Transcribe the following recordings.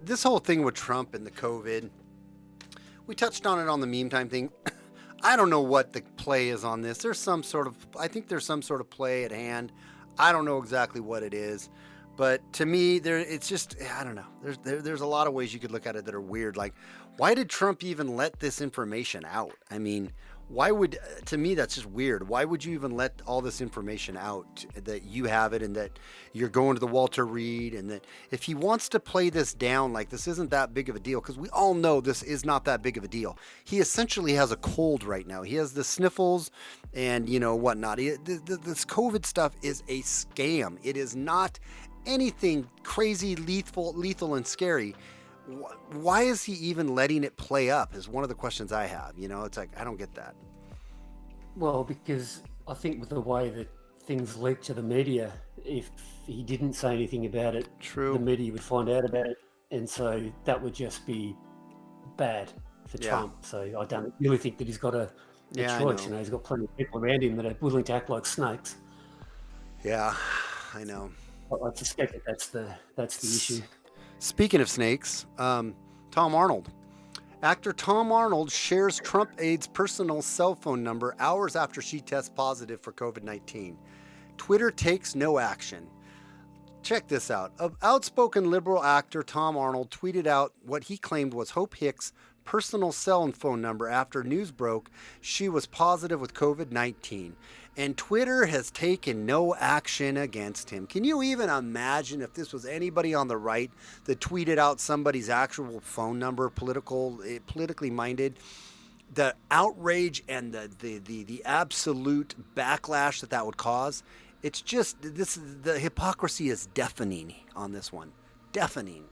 this whole thing with Trump and the COVID, we touched on it on the meme time thing. I don't know what the play is on this. I think there's some sort of play at hand. I don't know exactly what it is, but to me, it's just, I don't know. There's a lot of ways you could look at it that are weird. Like, why did Trump even let this information out? I mean, to me, that's just weird. Why would you even let all this information out, that you have it and that you're going to the Walter Reed, and that if he wants to play this down like this isn't that big of a deal, because we all know this is not that big of a deal. He essentially has a cold right now. He has the sniffles and, whatnot. This COVID stuff is a scam. It is not anything crazy, lethal and scary. Why is he even letting it play up is one of the questions I have. It's like, I don't get that. Well, because I think with the way that things leak to the media, if he didn't say anything about it, True. The media would find out about it. And so that would just be bad for Trump. So I don't really think that he's got a choice. He's got plenty of people around him that are willing to act like snakes. Yeah, I know. I suspect that's the issue. Speaking of snakes, Tom Arnold. Actor Tom Arnold shares Trump aide's personal cell phone number hours after she tests positive for COVID-19. Twitter takes no action. Check this out. Outspoken liberal actor Tom Arnold tweeted out what he claimed was Hope Hicks' personal cell phone number after news broke she was positive with COVID-19. And Twitter has taken no action against him. Can you even imagine if this was anybody on the right that tweeted out somebody's actual phone number, politically minded? The outrage and the absolute backlash that would cause. It's just, the hypocrisy is deafening on this one. Deafening.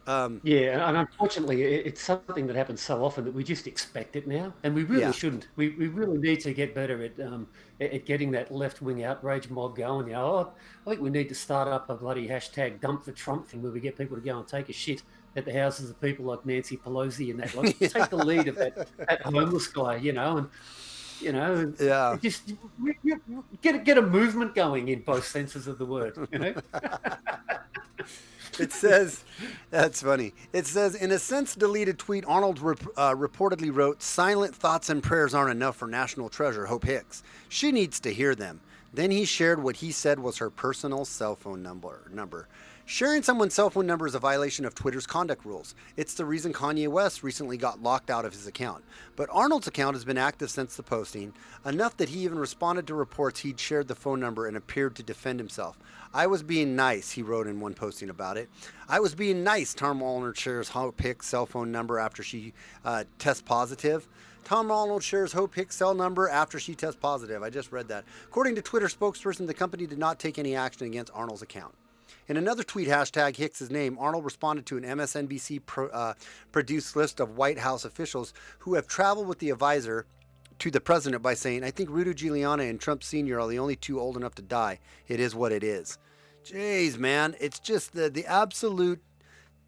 Yeah, and unfortunately, it's something that happens so often that we just expect it now, and we really shouldn't. We really need to get better at getting that left-wing outrage mob going. I think we need to start up a bloody hashtag dump the Trump thing where we get people to go and take a shit at the houses of people like Nancy Pelosi and that. Like, take the lead of that homeless guy, and just get a movement going in both senses of the word. It says, that's funny. It says, in a since deleted tweet, Arnold reportedly wrote, "Silent thoughts and prayers aren't enough for national treasure Hope Hicks. She needs to hear them." Then he shared what he said was her personal cell phone number. Sharing someone's cell phone number is a violation of Twitter's conduct rules. It's the reason Kanye West recently got locked out of his account. But Arnold's account has been active since the posting, enough that he even responded to reports he'd shared the phone number and appeared to defend himself. "I was being nice," he wrote in one posting about it. "I was being nice," Tom Arnold shares Hope Hicks' cell phone number after she tests positive. Tom Arnold shares Hope Hicks' cell number after she tests positive. I just read that. According to Twitter spokesperson, the company did not take any action against Arnold's account. In another tweet, hashtag Hicks' name, Arnold responded to an MSNBC produced list of White House officials who have traveled with the advisor to the president by saying, "I think Rudy Giuliani and Trump Sr. are the only two old enough to die. It is what it is." Jeez, man. It's just the absolute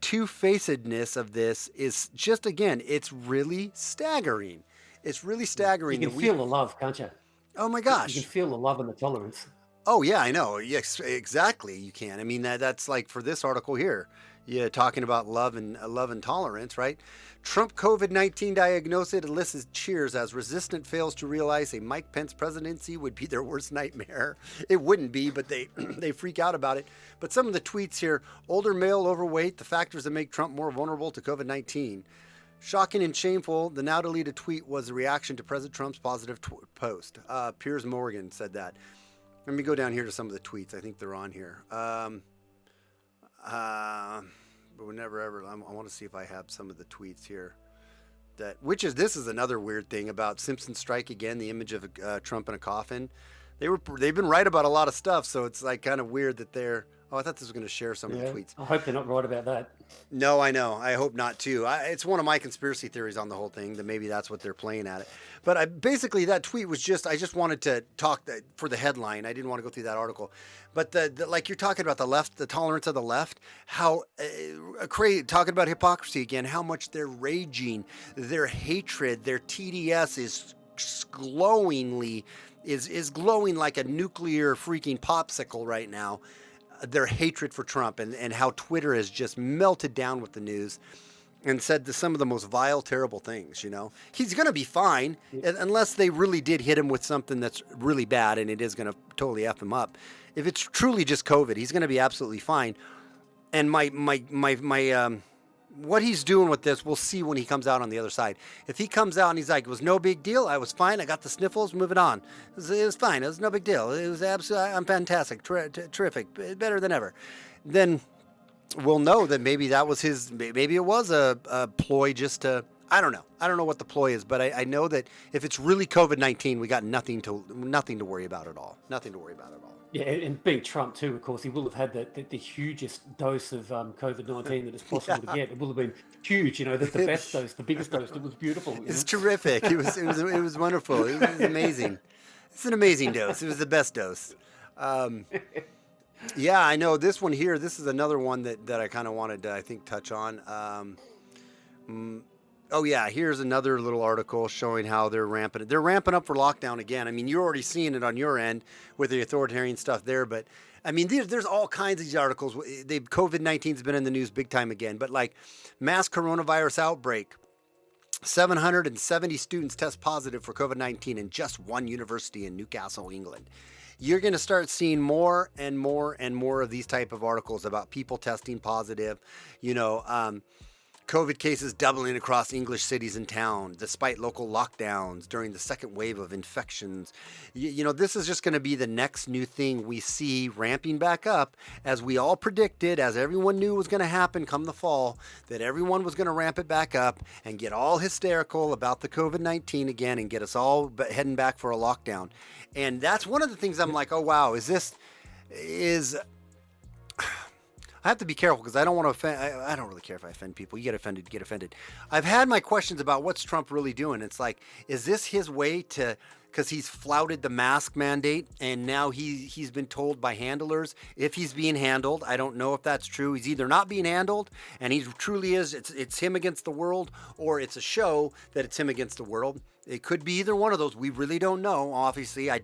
two-facedness of this is just, again, it's really staggering. It's really staggering. You can feel the love, can't you? Oh, my gosh. You can feel the love and the tolerance. Oh, yeah, I know. Yes, exactly. You can. I mean, that's like for this article here. Yeah, talking about love and tolerance, right? Trump COVID-19 diagnosis elicits cheers as resistant fails to realize a Mike Pence presidency would be their worst nightmare. It wouldn't be, but they they freak out about it. But some of the tweets here: older male, overweight, the factors that make Trump more vulnerable to COVID-19. Shocking and shameful, the now deleted tweet was a reaction to President Trump's positive post. Piers Morgan said that. Let me go down here to some of the tweets. I think they're on here. But we never ever. I want to see if I have some of the tweets here. This is another weird thing about Simpsons Strike Again. The image of Trump in a coffin. They've been right about a lot of stuff, so it's like kind of weird that they're. Oh, I thought this was going to share some of the tweets. I hope they're not right about that. No, I know. I hope not too. It's one of my conspiracy theories on the whole thing that maybe that's what they're playing at it. But basically that tweet was I just wanted to talk for the headline. I didn't want to go through that article. But like you're talking about the left, the tolerance of the left, how talking about hypocrisy again, how much they're raging, their hatred, their TDS is glowing like a nuclear freaking popsicle right now. their hatred for Trump and how Twitter has just melted down with the news and said some of the most vile, terrible things. He's going to be fine unless they really did hit him with something that's really bad, and it is going to totally F him up. If it's truly just COVID, he's going to be absolutely fine. And my what he's doing with this, we'll see when he comes out on the other side. If he comes out and he's like, it was no big deal, I was fine, I got the sniffles, moving on. It was fine, it was no big deal. It was absolutely, I'm fantastic, terrific, better than ever. Then we'll know that maybe that was maybe it was a ploy just to, I don't know. I don't know what the ploy is, but I know that if it's really COVID-19, we got nothing to worry about at all. Nothing to worry about at all. Yeah, and being Trump too, of course, he will have had the hugest dose of COVID-19 that is possible to get. It will have been huge, the best dose, the biggest dose. It was beautiful. It's terrific. It was wonderful. It was amazing. It's an amazing dose. It was the best dose. Yeah, I know this one here. This is another one that I kind of wanted to, I think, touch on. Oh yeah, here's another little article showing how they're ramping up for lockdown again. I mean, you're already seeing it on your end with the authoritarian stuff there, but I mean, there's all kinds of these articles. COVID-19's been in the news big time again, but like mass coronavirus outbreak, 770 students test positive for COVID-19 in just one university in Newcastle, England. You're going to start seeing more and more and more of these type of articles about people testing positive, COVID cases doubling across English cities and towns, despite local lockdowns during the second wave of infections. This is just going to be the next new thing we see ramping back up, as we all predicted, as everyone knew was going to happen come the fall, that everyone was going to ramp it back up and get all hysterical about the COVID-19 again and get us all heading back for a lockdown. And that's one of the things I'm like, oh, wow, I have to be careful because I don't want to offend. I don't really care if I offend people. You get offended. I've had my questions about what's Trump really doing. It's like, is this his way to, because he's flouted the mask mandate and now he's been told by handlers if he's being handled. I don't know if that's true. He's either not being handled and he truly is. It's him against the world, or it's a show that it's him against the world. It could be either one of those. We really don't know. Obviously, I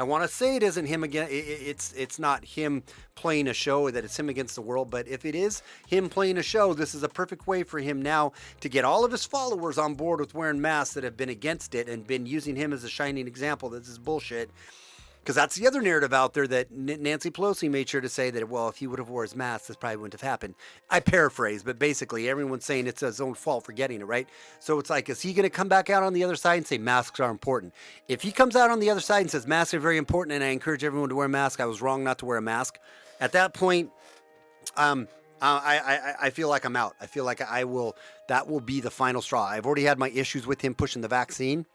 want to say it isn't him again. It's not him playing a show, that it's him against the world. But if it is him playing a show, this is a perfect way for him now to get all of his followers on board with wearing masks that have been against it and been using him as a shining example. This is bullshit. Because that's the other narrative out there that Nancy Pelosi made sure to say that, well, if he would have wore his mask, this probably wouldn't have happened. I paraphrase, but basically everyone's saying it's his own fault for getting it, right? So it's like, is he going to come back out on the other side and say masks are important? If he comes out on the other side and says masks are very important and I encourage everyone to wear a mask, I was wrong not to wear a mask. At that point, I feel like I'm out. I feel like that will be the final straw. I've already had my issues with him pushing the vaccine.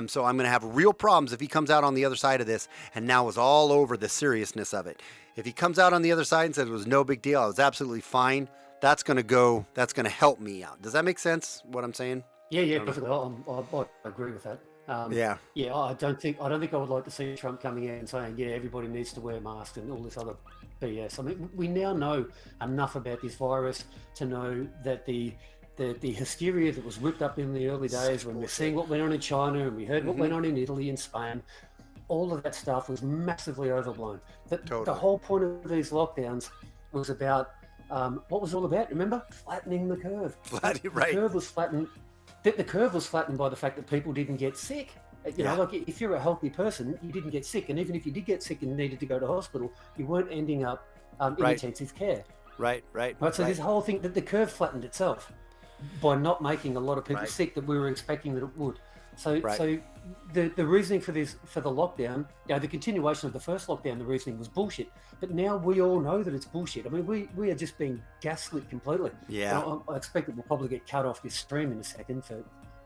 So I'm going to have real problems if he comes out on the other side of this and now is all over the seriousness of it. If he comes out on the other side and says it was no big deal, I was absolutely fine, that's going to help me out. Does that make sense, what I'm saying? Yeah, perfectly. I agree with that. Yeah, I don't think I would like to see Trump coming out and saying, yeah, everybody needs to wear masks and all this other BS. I mean, we now know enough about this virus to know that the hysteria that was whipped up in the early days when we're seeing what went on in China and we heard what went on in Italy and Spain, all of that stuff was massively overblown. The whole point of these lockdowns was about, what was it all about? Remember? Flattening the curve. Right. The curve was flattened. The curve was flattened by the fact that people didn't get sick. You know, like if you're a healthy person, you didn't get sick. And even if you did get sick and needed to go to hospital, you weren't ending up in intensive care. Right. So this whole thing, that the curve flattened itself by not making a lot of people sick that we were expecting that it would. So the reasoning for the lockdown, the continuation of the first lockdown, the reasoning was bullshit. But now we all know that it's bullshit. I mean, we are just being gaslit completely. Yeah. I expect that we'll probably get cut off this stream in a second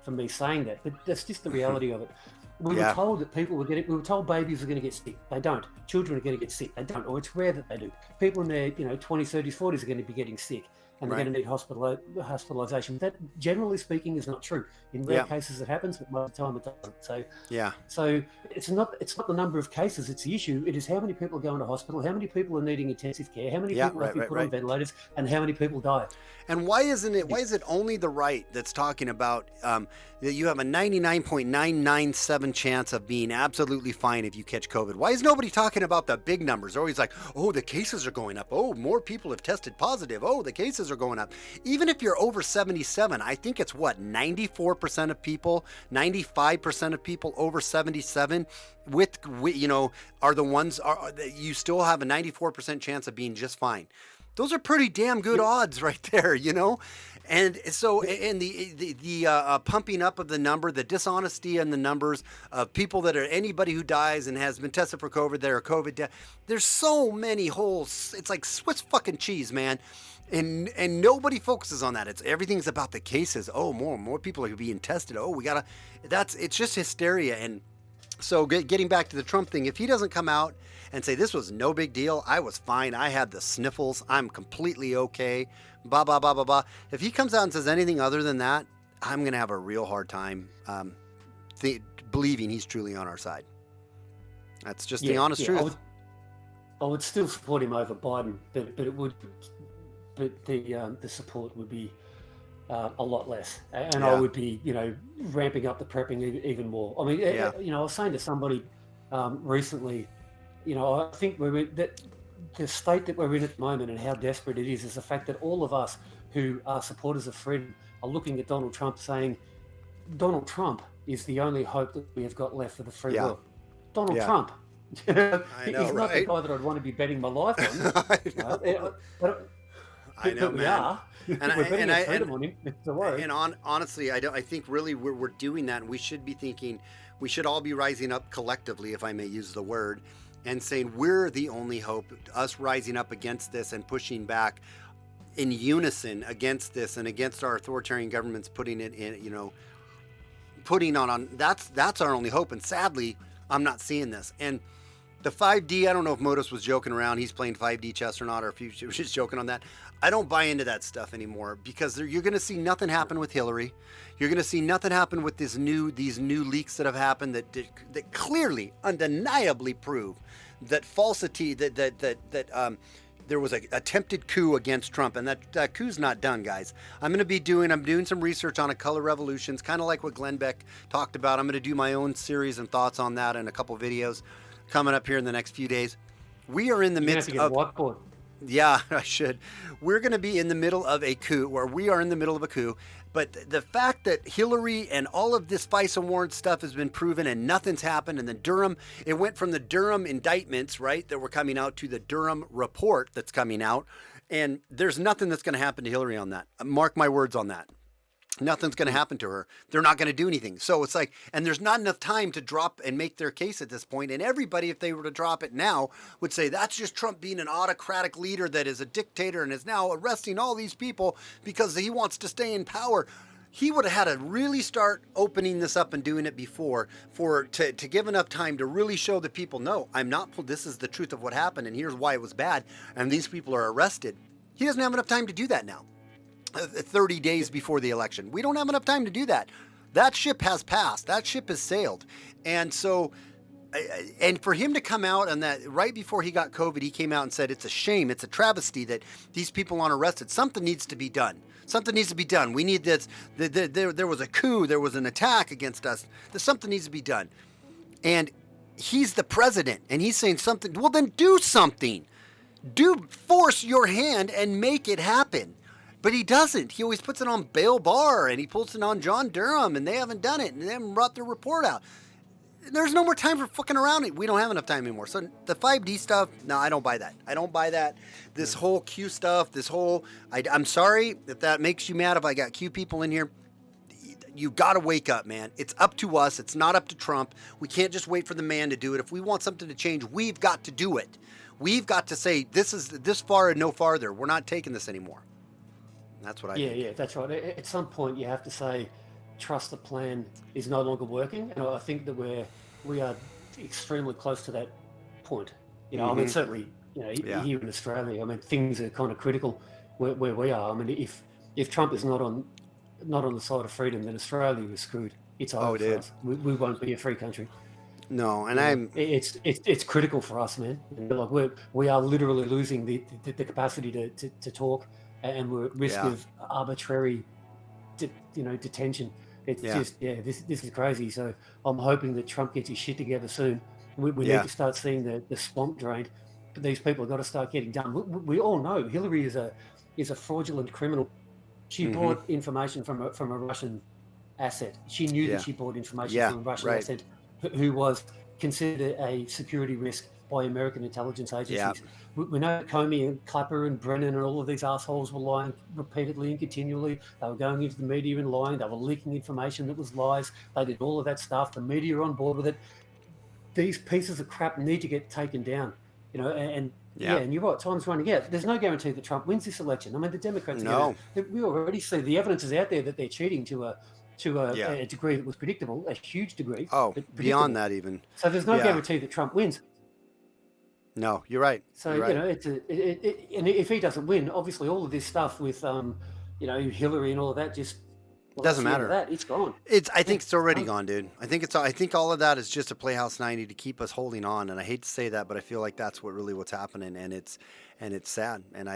for me saying that, but that's just the reality of it. We were told that we were told babies are going to get sick. They don't. Children are going to get sick. They don't. Or it's rare that they do. People in their 20s, 30s, 40s are going to be getting sick. and they're going to need hospitalisation. That, generally speaking, is not true. In rare cases it happens, but most of the time it doesn't. So it's not the number of cases, it's the issue. It is how many people go into hospital, how many people are needing intensive care, how many people have to be put on ventilators, and how many people die. And why is it only the right that's talking about that you have a 99.997 chance of being absolutely fine if you catch COVID? Why is nobody talking about the big numbers? They're always like, oh, the cases are going up. Oh, more people have tested positive. Oh, the cases are going up. Even if you're over 77, I think it's 94% of people, 95% of people over 77 with are the ones you still have a 94% chance of being just fine. Those are pretty damn good odds right there, And so, and the pumping up of the number, the dishonesty in the numbers of people that are anybody who dies and has been tested for COVID, that are COVID death. There's so many holes. It's like Swiss fucking cheese, man. And nobody focuses on that. Everything's about the cases. Oh, more people are being tested. Oh, it's just hysteria. And so getting back to the Trump thing, if he doesn't come out and say, this was no big deal, I was fine, I had the sniffles, I'm completely okay, blah, blah, blah, blah, blah. If he comes out and says anything other than that, I'm going to have a real hard time believing he's truly on our side. That's just the honest truth. I would still support him over Biden, but the support would be a lot less, and I would be, ramping up the prepping even more. I mean, I was saying to somebody recently, I think the state that we're in at the moment and how desperate it is the fact that all of us who are supporters of freedom are looking at Donald Trump saying, Donald Trump is the only hope that we have got left for the free world. Donald Trump. I know, he's not the guy that I'd want to be betting my life on. I know, we man. are. We're freedom on him. It's a worry. And honestly, I think really we're doing that, and we should be thinking, we should all be rising up collectively, if I may use the word, and saying we're the only hope. Us rising up against this and pushing back in unison against this and against our authoritarian governments, putting it in, putting on. That's our only hope. And sadly, I'm not seeing this. And the 5D, I don't know if Modus was joking around. He's playing 5D chess or not, or if he was just joking on that. I don't buy into that stuff anymore, because you're going to see nothing happen with Hillary. You're going to see nothing happen with these new leaks that have happened that clearly, undeniably prove that falsity, that there was an attempted coup against Trump, and that coup's not done, guys. I'm doing some research on a color revolutions, kind of like what Glenn Beck talked about. I'm going to do my own series and thoughts on that in a couple videos coming up here in the next few days. We are in the midst of whiteboard. Yeah, I should. We're going to be in the middle of a coup, or we are in the middle of a coup. But the fact that Hillary and all of this FISA warrant stuff has been proven and nothing's happened, and it went from the Durham indictments, right, that were coming out, to the Durham report that's coming out. And there's nothing that's going to happen to Hillary on that. Mark my words on that. Nothing's going to happen to her. They're not going to do anything. So it's like, and there's not enough time to drop and make their case at this point. And everybody, if they were to drop it now, would say that's just Trump being an autocratic leader that is a dictator and is now arresting all these people because he wants to stay in power. He would have had to really start opening this up and doing it before to give enough time to really show the people, no, I'm not, this is the truth of what happened and here's why it was bad. And these people are arrested. He doesn't have enough time to do that now. 30 days before the election. We don't have enough time to do that. That ship has passed. That ship has sailed. And so, and for him to come out on that right before he got COVID, he came out and said, it's a shame, it's a travesty that these people aren't arrested. Something needs to be done. Something needs to be done. We need this. There was a coup. There was an attack against us. Something needs to be done. And he's the president and he's saying something. Well, then do something. Force your hand and make it happen. But he doesn't. He always puts it on Bill Barr and he puts it on John Durham, and they haven't done it and they haven't brought their report out. There's no more time for fucking around. We don't have enough time anymore. So the 5D stuff, no, I don't buy that. I don't buy that. This whole Q stuff, I'm sorry if that makes you mad if I got Q people in here. You got to wake up, man. It's up to us. It's not up to Trump. We can't just wait for the man to do it. If we want something to change, we've got to do it. We've got to say, this is this far and no farther. We're not taking this anymore. That's what I think. Yeah, that's right. At some point, you have to say, trust the plan is no longer working, and I think that we are extremely close to that point. I mean, certainly, here in Australia, I mean, things are kind of critical. where we are. I mean, if Trump is not on the side of freedom, then Australia is screwed. It's over for us. We won't be a free country. No, and it's critical for us, man. Like we are literally losing the capacity to talk, and we're at risk of arbitrary, detention. It's just this is crazy. So I'm hoping that Trump gets his shit together soon. We need to start seeing the swamp drained. But these people have got to start getting done. We all know Hillary is a fraudulent criminal. She bought information from a Russian asset. She knew that she bought information from a Russian asset who was considered a security risk by American intelligence agencies. We know Comey and Clapper and Brennan and all of these assholes were lying repeatedly and continually. They were going into the media and lying. They were leaking information that was lies. They did all of that stuff. The media are on board with it. These pieces of crap need to get taken down, and you're right, time's running out. There's no guarantee that Trump wins this election. I mean, the Democrats we already see the evidence is out there that they're cheating to a degree that was predictable, a huge degree. Oh, beyond that even. So there's no guarantee that Trump wins. No, you're right. So, you're right. And if he doesn't win, obviously all of this stuff with, Hillary and all of that just... doesn't matter. That, it's gone. I think it's already gone, dude. I think all of that is just a Playhouse 90 to keep us holding on. And I hate to say that, but I feel like that's what's happening. And it's sad. And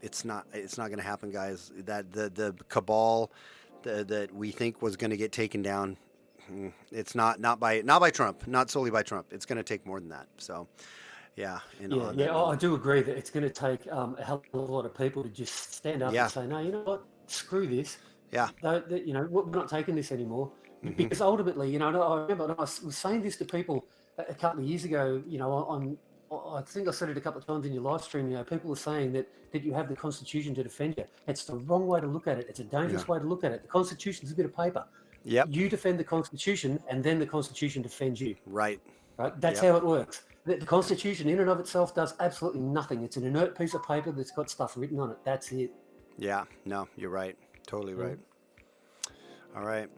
it's not going to happen, guys. That the cabal that we think was going to get taken down, it's not by Trump, not solely by Trump. It's going to take more than that. So, I do agree that it's going to take a hell of a lot of people to just stand up and say, no, you know what, screw this. Yeah. We're not taking this anymore. Because ultimately, I remember I was saying this to people a couple of years ago, I think I said it a couple of times in your live stream, people are saying that you have the Constitution to defend you. It's the wrong way to look at it. It's a dangerous way to look at it. The Constitution is a bit of paper. Yep. You defend the Constitution and then the Constitution defends you. Right. That's how it works. The Constitution in and of itself does absolutely nothing. It's an inert piece of paper that's got stuff written on it. That's it. Yeah. No, you're right. Totally right. All right.